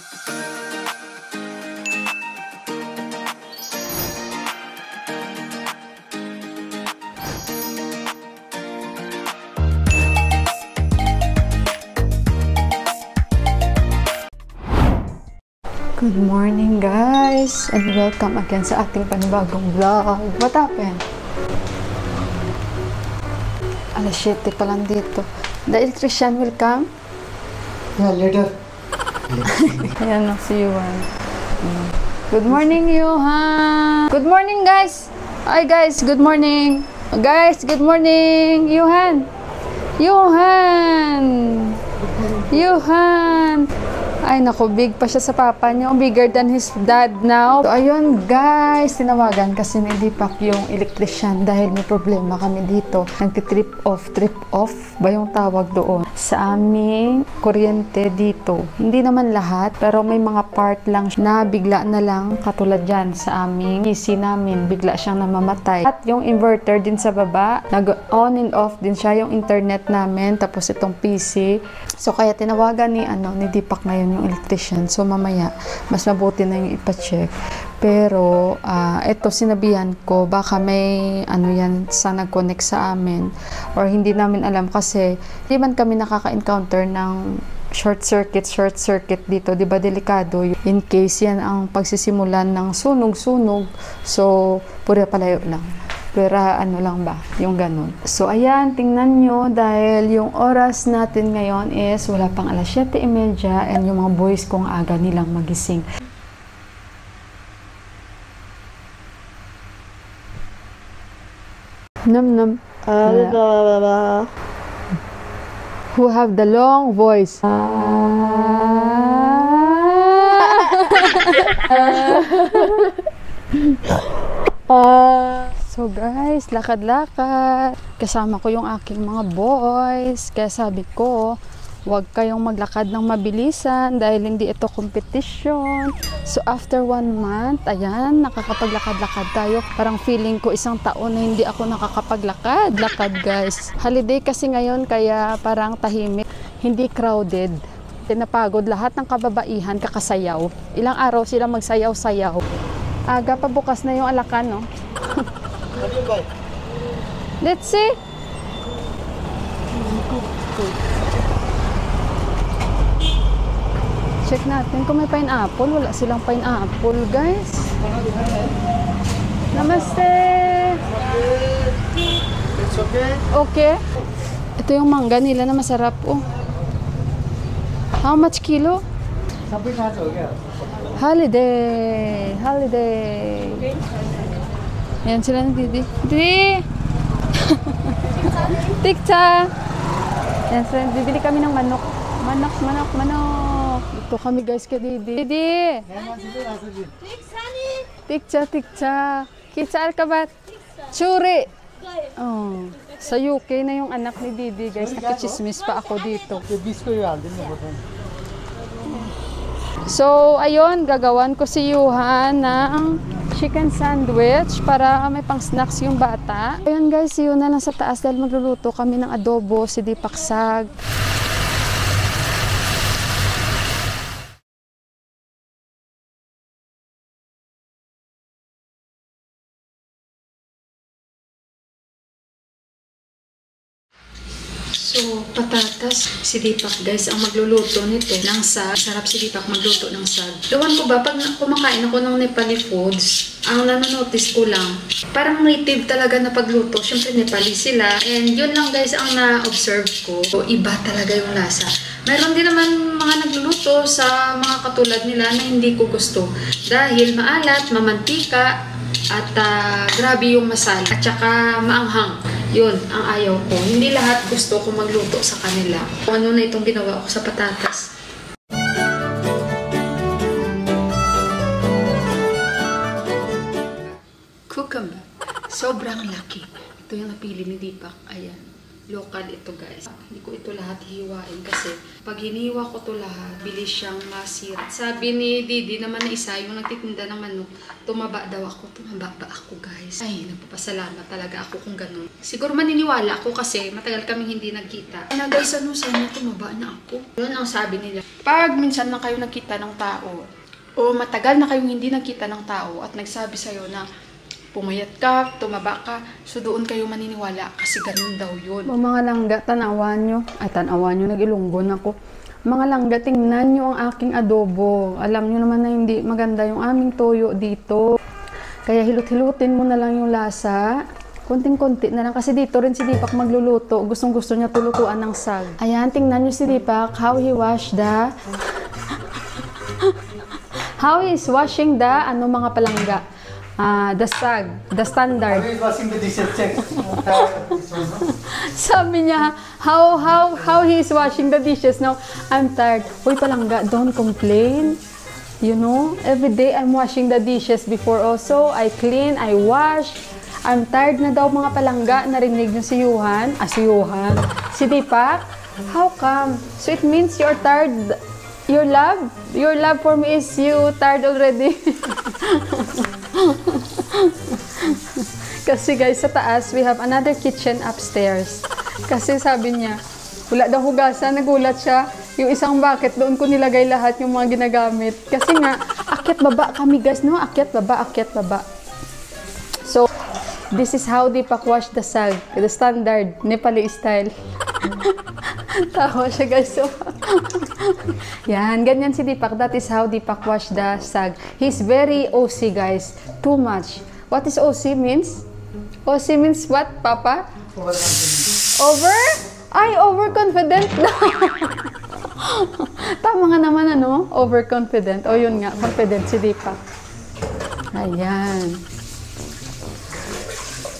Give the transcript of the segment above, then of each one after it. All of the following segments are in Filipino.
Good morning guys and welcome again sa ating panibagong vlog. What happened? Alas 7 pa lang dito. The electrician will come? Yeah, later. Ayan na si Yuhan. Good morning Yuhan! Good morning guys! Hi guys, good morning! Guys, good morning! Yuhan! Yuhan! Yuhan! Ay naku, big pa siya sa papa niyo. Bigger than his dad now. So, ayun guys, tinawagan kasi ni Deepak yung electrician dahil may problema kami dito. Nagti-trip off ba yung tawag doon? Sa aming kuryente dito. Hindi naman lahat, pero may mga part lang na bigla na lang katulad dyan sa aming PC namin. Bigla siyang namamatay. At yung inverter din sa baba, nag-on and off din siya yung internet namin. Tapos itong PC. So kaya tinawagan ni Deepak ngayon yung electrician. So mamaya mas mabuti na yung ipa-check. Pero ito sinabihan ko baka may yan sa nag-connect sa amin or hindi namin alam kasi hindi man kami nakaka-encounter ng short circuit dito, 'di ba delikado in case yan ang pagsisimulan ng sunog. So pura palayo lang. Pero lang ba, yung ganun. So, ayan, tingnan nyo, dahil yung oras natin ngayon is wala pang alas 7:30 and yung mga boys kong aga nilang magising. Nam. Who have the long voice? So guys, lakad-lakad. Kasama ko yung aking mga boys. Kaya sabi ko, huwag kayong maglakad ng mabilisan dahil hindi ito competition. So after 1 month, ayan, nakakapaglakad-lakad tayo. Parang feeling ko isang taon na hindi ako nakakapaglakad. Lakad guys. Holiday kasi ngayon kaya parang tahimik. Hindi crowded. Tinapagod lahat ng kababaihan kakasayaw. Ilang araw sila magsayaw-sayaw. Aga pa bukas na yung Alakan, no? Let's see. Check natin kung may pineapple. Wala silang pineapple, guys. Namaste. It's okay? Okay. Ito yung mangga nila na masarap, oh. How much kilo? Holiday. Yan sila ng Didi. Didi! Tikcha! Yan sila. Bibili kami ng manok. Manok. Ito kami guys kay Didi. Didi! Tikcha. Kitsa alkabat. Churi! Oh. Sa UK na yung anak ni Didi guys. Nakichismis pa ako dito. So, ayun, gagawan ko si Yuhan ng chicken sandwich para may pang snacks yung bata. Ayun guys, si Yuhan na lang sa taas dahil magluluto kami ng adobo, si Deepak sag. So, patatas. Si Deepak guys ang magluluto nito ng sag. Sarap si Deepak magluto ng sag. Ewan ko ba, pag kumakain ako ng Nepali foods, ang nanonotice ko lang, parang native talaga na pagluto. Siyempre Nepali sila. And yun lang guys ang na-observe ko. So, iba talaga yung lasa. Meron din naman mga nagluluto sa mga katulad nila na hindi ko gusto. Dahil maalat, mamantika, at grabe yung masala. At saka maanghang. Yun, ang ayaw ko. Hindi lahat gusto ko magluto sa kanila. Ano na itong ginawa ko sa patatas. Cucumber. Sobrang laki. Ito yung napili ni Deepak. Ayan. Local ito guys. Hindi ko ito lahat hiwain kasi pag hiniwa ko to lahat, bilis siyang masira. Sabi ni Didi naman na isa, yung nagtitinda ng manok, tumaba daw ako. Tumaba ba ako guys? Ay, nagpapasalamat talaga ako kung ganun. Siguro maniniwala ako kasi matagal kaming hindi nagkita. Ay na guys, ano sana tumaba na ako? Yun ang sabi nila. Pag minsan na kayo nagkita ng tao, o matagal na kayong hindi nagkita ng tao at nagsabi sa'yo na pumayat ka, tumaba ka, so doon kayo maniniwala kasi ganun daw yun. O mga langga, tanawan nyo. Ay, tanawan nyo, nag-Ilonggon ako. Mga langga, tingnan nyo ang aking adobo. Alam nyo naman na hindi maganda yung aming toyo dito. Kaya hilot-hilutin mo na lang yung lasa. Konting-konti na lang. Kasi dito rin si Deepak magluluto. Gustong-gusto niya tulutuan ng sag. Ayan, tingnan nyo si Deepak, how he wash the... how he is washing the, mga palangga. The sag, the standard. How is washing the dishes? Check. Sabi niya, how he is washing the dishes now. I'm tired. Uy, palangga, don't complain. You know, every day I'm washing the dishes before also. I clean, I wash. I'm tired na daw mga palangga. Narinig niyo si Yuhan. Si Deepak. How come? So it means you're tired. Your love for me is you tired already. Kasi guys, sa taas, we have another kitchen upstairs. Kasi sabi niya, wala daw hugasan, nagulat siya. Yung isang bucket, doon ko nilagay lahat yung mga ginagamit. Kasi nga, akyat baba kami guys, no? Akyat baba. So, this is how Deepak wash the sag. The standard, Nepali style. Tawa siya guys. So, yan, ganyan si Deepak. That is how Deepak wash the sag. He's very OC guys. Too much. What is OC means? OC means what, Papa? Overconfident. Tama nga naman ano? Overconfident. O yun nga, confident si Deepak. Ayan.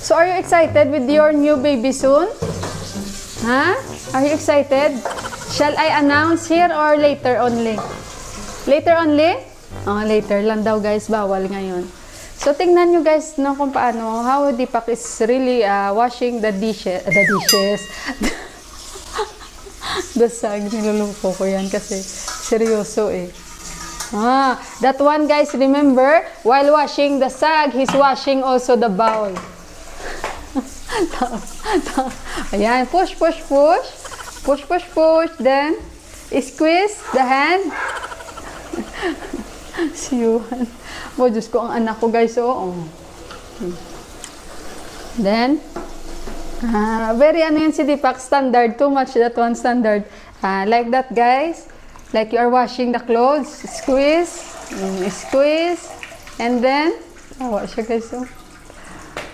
So, are you excited with your new baby soon? Huh? Are you excited? Shall I announce here or later only? Later only? Oh, later lang daw guys. Bawal ngayon. So, tingnan nyo guys no, kung paano, how Deepak is really washing the dishes. The sag. Niluluko ko yan kasi seryoso eh. That one guys, remember, while washing the sag, he's washing also the bowl. Ayan, push. Then, squeeze the hand. Siyuhan. Oh, Diyos ko, ang anak ko guys, oo. Then, very ano yun si Deepak, standard. Too much that one standard. Like that guys. Like you are washing the clothes. Squeeze. And then, awa siya guys, oh.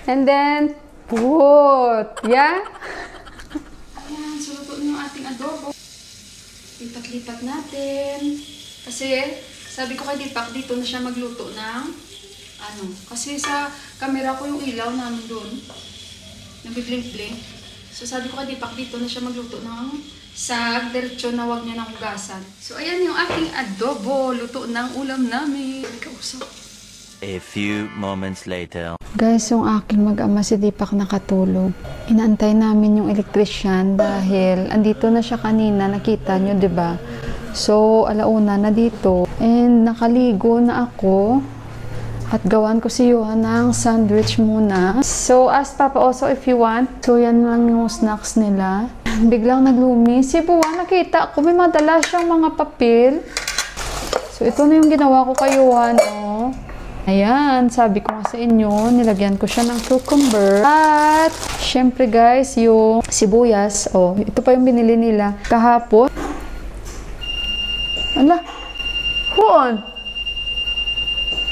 And then, put. Yeah? Ayan, suluto yung ating adobo. Lipat-lipat natin. Kasi, sabi ko kay Deepak, dito na siya magluto ng, kasi sa camera ko yung ilaw namin doon. Nag-blink-blink. So, sabi ko kay Deepak, dito na siya magluto ng sag. Diretso na wag niya ng hugasan. So, ayan yung aking adobo. Luto ng ulam namin. Kausap. A few moments later. Guys, yung aking mag-ama si Deepak nakatulog. Inaantay namin yung electrician dahil andito na siya kanina. Nakita nyo, diba? So, alauna na dito. And nakaligo na ako. At gawan ko si Yuhan ng sandwich muna. So, ask Papa also if you want. So, yan lang yung snacks nila. Biglang naglumi. Si Buwan, nakita ko may madala siyang mga papel. So, ito na yung ginawa ko kay Yuhan, oh. Ayan, sabi ko nga sa inyo, nilagyan ko siya ng cucumber. At, syempre guys, yung sibuyas, oh, ito pa yung binili nila kahapon. Ala, huon.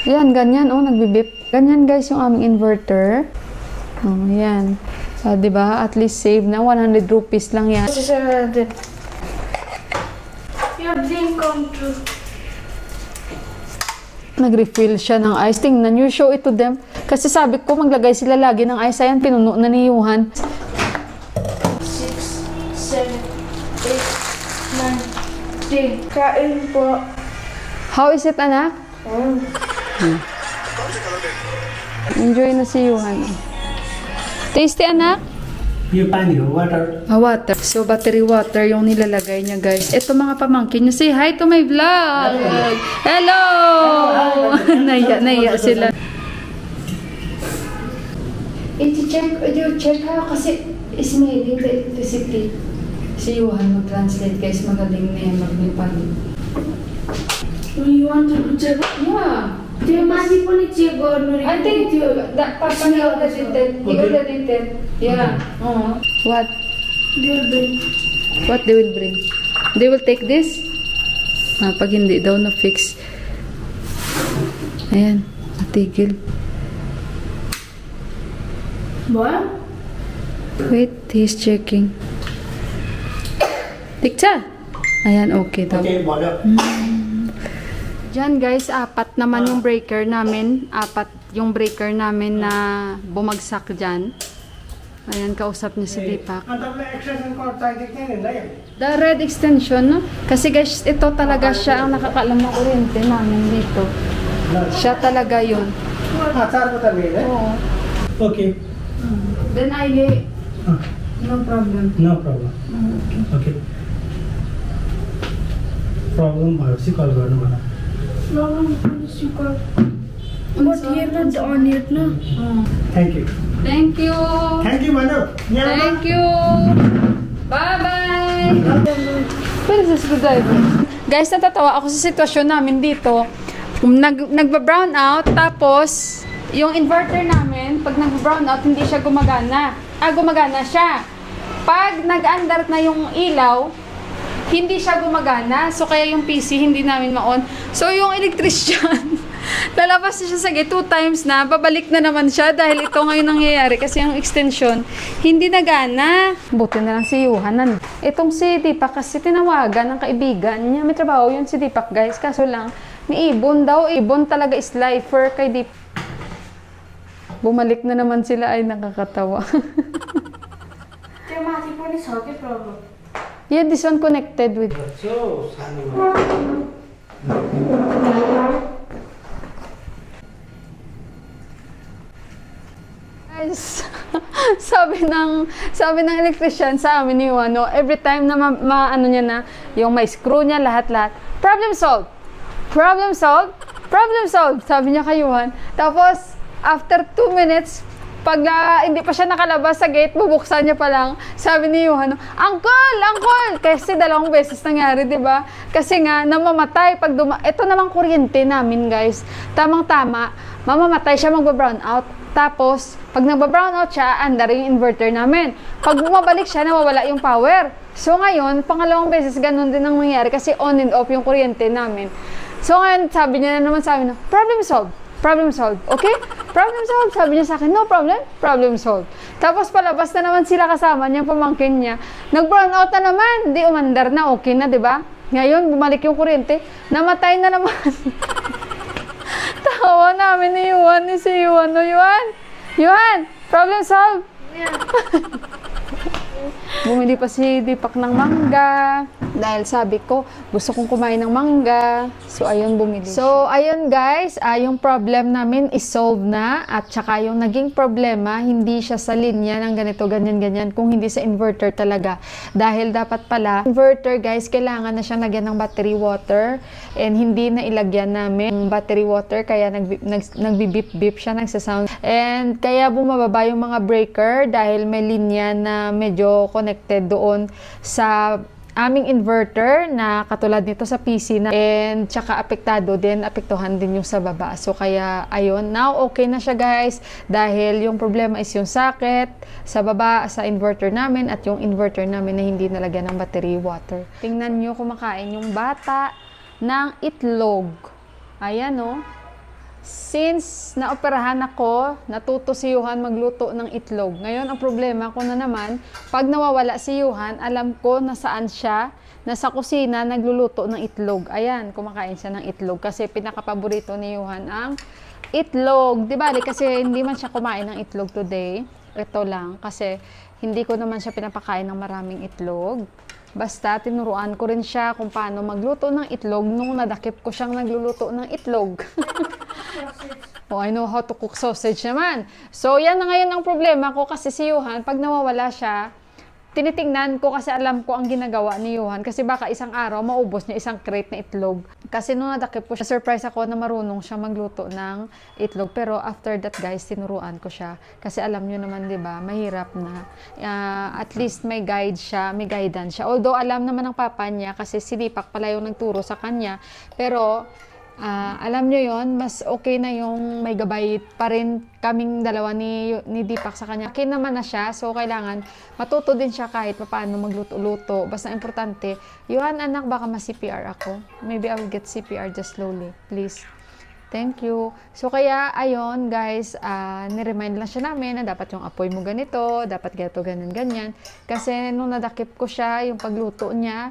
Yan, ganyan, oh, nagbibip. Ganyan guys yung aming inverter. Oh, yan. So, diba, at least save na 100 rupees lang yan. Your dream come true. Nag-refill siya ng ice. Tingnan nyo, show it to them. Kasi sabi ko, maglagay sila lagi ng ice. Ayan, pinuno na ni Yuhan. 6, 7, 8, 9, 10. Kain po. How is it, anak? Enjoy na si Yuhan. Tasty, anak? Yung pani, water. Water. So, battery water yung nilalagay niya, guys. Ito mga pamangkin niya. Say hi to my vlog! Hello! Naiya sila. I-check ha kasi smelling the electricity. Si Johan mag-translate, guys. Magaling na yan mag-Nepali. You want to check? Yeah. त्यो माथि पनि चेक गर्नु I think that Papa audited. He audited. Yeah. What? What they will bring? They will take this? Pag hindi daw na-fix. Ayan. Natigil. What? Wait, he's checking. Tikcha? Ayan, okay daw. Okay, bother. Diyan guys, 4 naman yung breaker namin. 4 yung breaker namin na bumagsak dyan. Ayan, kausap niya si Deepak. The red extension, no? Kasi guys, ito talaga siya ang nakakaalam ng kuryente namin dito. Siya talaga yun. Oo. Okay. Then I lay. No problem. No problem. Okay. Problem भएपछि कल गर्नु मलाई. But here not on it, no? Thank you. Thank you. Thank you, Manu. Thank you. Bye-bye. Where is this screwdriver? Guys, natatawa ako sa sitwasyon namin dito. Nagba-brown out, tapos yung inverter namin, pag nagba-brown out, hindi siya gumagana. Gumagana siya. Pag nag-under na yung ilaw, hindi siya gumagana. So, kaya yung PC hindi namin ma-on. So, yung electrician, lalabas siya sa gate 2 times na, babalik na naman siya dahil ito ngayon nangyayari kasi yung extension, hindi nagana. Buti na lang si Johan. Itong si Deepak kasi tinawagan ng kaibigan niya. May trabaho yun si Deepak, guys. Kaso lang, may ibon daw. Ibon talaga is lifer kay Deepak. Bumalik na naman sila, ay nakakatawa. त्यो माथि पनि छ के problem Yeah, this one connected with. So, Guys, sabi ng electrician sa amin ni Juan, no, every time na ano niya na, yung may screw niya, lahat-lahat, problem solved! Problem solved! Problem solved! Sabi niya kay Juan. Tapos, after 2 minutes, pag hindi pa siya nakalabas sa gate, bubuksan niya pa lang. Sabi ni Johan, Uncle! Uncle! Kasi 2 beses nangyari, di ba? Kasi nga, namamatay. Ito namang kuryente namin, guys. Tamang-tama, mamamatay siya, magba-brown out. Tapos, pag nagba-brown out siya, andar yung inverter namin. Pag bumabalik siya, nawawala yung power. So, ngayon, pangalawang beses, ganun din ang nangyari kasi on and off yung kuryente namin. So, ngayon, sabi niya na naman sa amin, problem solved. Problem solved. Okay? Problem solved. Sabi niya sa akin, no problem. Problem solved. Tapos palabas na naman sila kasama niya, pamangkin niya. Nag-brown out na naman. Di umandar na. Okay na, di ba? Ngayon, bumalik yung kuryente. Namatay na naman. Tawa namin ni Yuan, ni si Yuan. No, Yuan? Yuan! Problem solved. Yeah. Bumili pa si Deepak ng mangga. Dahil sabi ko, gusto kong kumain ng mangga. So, ayun, bumili. So, ayun guys, yung problem namin is solved na. At saka yung naging problema, hindi siya sa linya ng ganito, ganyan-ganyan. Kung hindi sa inverter talaga. Dahil dapat pala, inverter guys, kailangan na siya lagyan ng battery water. And hindi na ilagyan namin ng battery water. Kaya nagbibip-bip siya, nagsasound. And kaya bumababa yung mga breaker dahil may linya na medyo connected doon sa aming inverter na katulad nito sa PC na, and tsaka apektuhan din yung sa baba. So kaya ayun, now okay na siya guys dahil yung problema is yung socket sa baba sa inverter namin at yung inverter namin na hindi nalagyan ng battery water. Tingnan nyo, kumakain yung bata ng itlog. Ayan o. Since naoperahan ako, natuto si Johan magluto ng itlog. Ngayon, ang problema ko na naman, pag nawawala si Johan, alam ko nasaan siya, nasa kusina, nagluluto ng itlog. Ayan, kumakain siya ng itlog kasi pinakapaborito ni Johan ang itlog. Diba? Kasi hindi man siya kumain ng itlog today. Ito lang, kasi hindi ko naman siya pinapakain ng maraming itlog. Basta, tinuruan ko rin siya kung paano magluto ng itlog nung nadakip ko siyang nagluluto ng itlog. Oh, I know how to cook sausage naman. So, yan na ngayon ang problema ko kasi si Johan, pag nawawala siya, tinitingnan ko kasi alam ko ang ginagawa ni Johan kasi baka isang araw maubos niya isang crate na itlog. Kasi nung nadakip ko siya, surprise ako na marunong siya magluto ng itlog. Pero after that guys, tinuruan ko siya. Kasi alam nyo naman, di ba, mahirap na. At least may guide siya, may guidance siya. Although alam naman ng papa niya kasi si Deepak pala yung nagturo sa kanya. Pero alam nyo yon, mas okay na yung may gabay pa rin kaming dalawa ni Deepak sa kanya. Okay naman na siya, so kailangan matuto din siya kahit paano magluto-luto. Basta importante, Johan anak, baka ma-CPR ako. Maybe I will get CPR just slowly, please. Thank you. So kaya, ayon guys, niremind lang siya namin na dapat yung apoy mo ganito, dapat ganito, ganyan. Kasi nung nadakip ko siya, yung pagluto niya,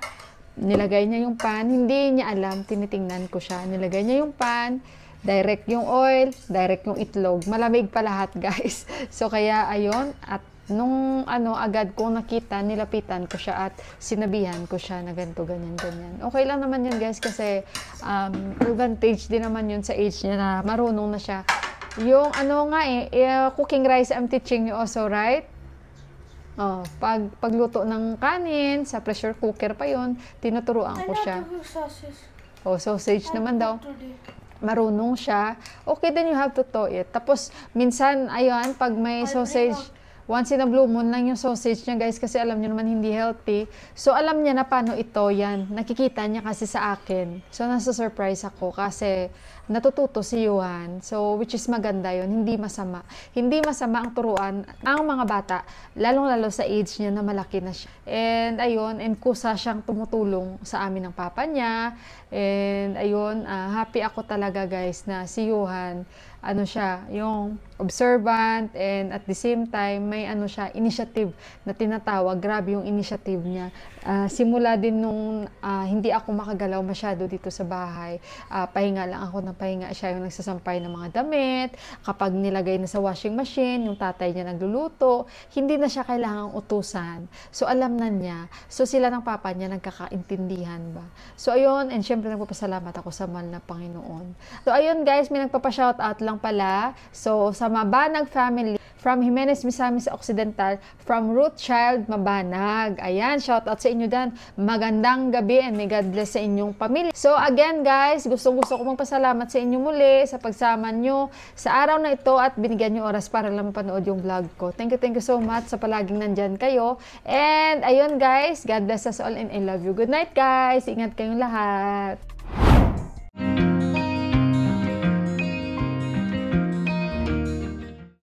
nilagay niya yung pan, hindi niya alam, tinitingnan ko siya. Nilagay niya yung pan, direct yung oil, direct yung itlog. Malamig pa lahat, guys. So, kaya, ayun, at nung agad kong nakita, nilapitan ko siya at sinabihan ko siya na ganito, ganyan. Okay lang naman yun, guys, kasi advantage din naman yun sa age niya na marunong na siya. Yung cooking rice, I'm teaching you also, right? Oh, pagluto ng kanin, sa pressure cooker pa yon, tinuturuan ko siya. Oh, sausage naman daw. Marunong siya. Okay, then you have to thaw it. Tapos, minsan, ayun, pag may sausage, once in a blue moon lang yung sausage niya, guys, kasi alam niyo naman hindi healthy. So, alam niya na paano ito, yan. Nakikita niya kasi sa akin. So, nasa-surprise ako kasi natututo si Johan. So, which is maganda yon, hindi masama. Hindi masama ang turuan ang mga bata, lalong-lalo sa age niya na malaki na siya. And, ayun, and kusa siyang tumutulong sa amin ng papa niya. And, ayun, happy ako talaga, guys, na si Johan, siya, yung observant, and at the same time, may siya, initiative na tinatawag. Grabe yung initiative niya. Simula din nung hindi ako makagalaw masyado dito sa bahay, pahinga lang ako ng pahinga, siya yung nagsasampay ng mga damit. Kapag nilagay na sa washing machine, yung tatay niya nagluluto, hindi na siya kailangang utusan. So, alam na niya. So, sila ng papa niya nagkakaintindihan ba. So, ayun, and syempre nagpapasalamat ako sa mahal na Panginoon. So, ayun guys, may nagpapa-shoutout lang pala. So, sa Mabanag family, from Jimenez Misamis Occidental, from Rothschild Mabanag. Ayan, shoutout sa inyo dan. Magandang gabi and may God bless sa inyong pamilya. So, again guys, gusto ko magpasalamat sa inyo muli sa pagsama nyo sa araw na ito at binigyan nyo oras para lang mapanood yung vlog ko. Thank you so much sa palaging nandyan kayo. And, ayun guys, God bless us all and I love you. Good night guys. Ingat kayong lahat.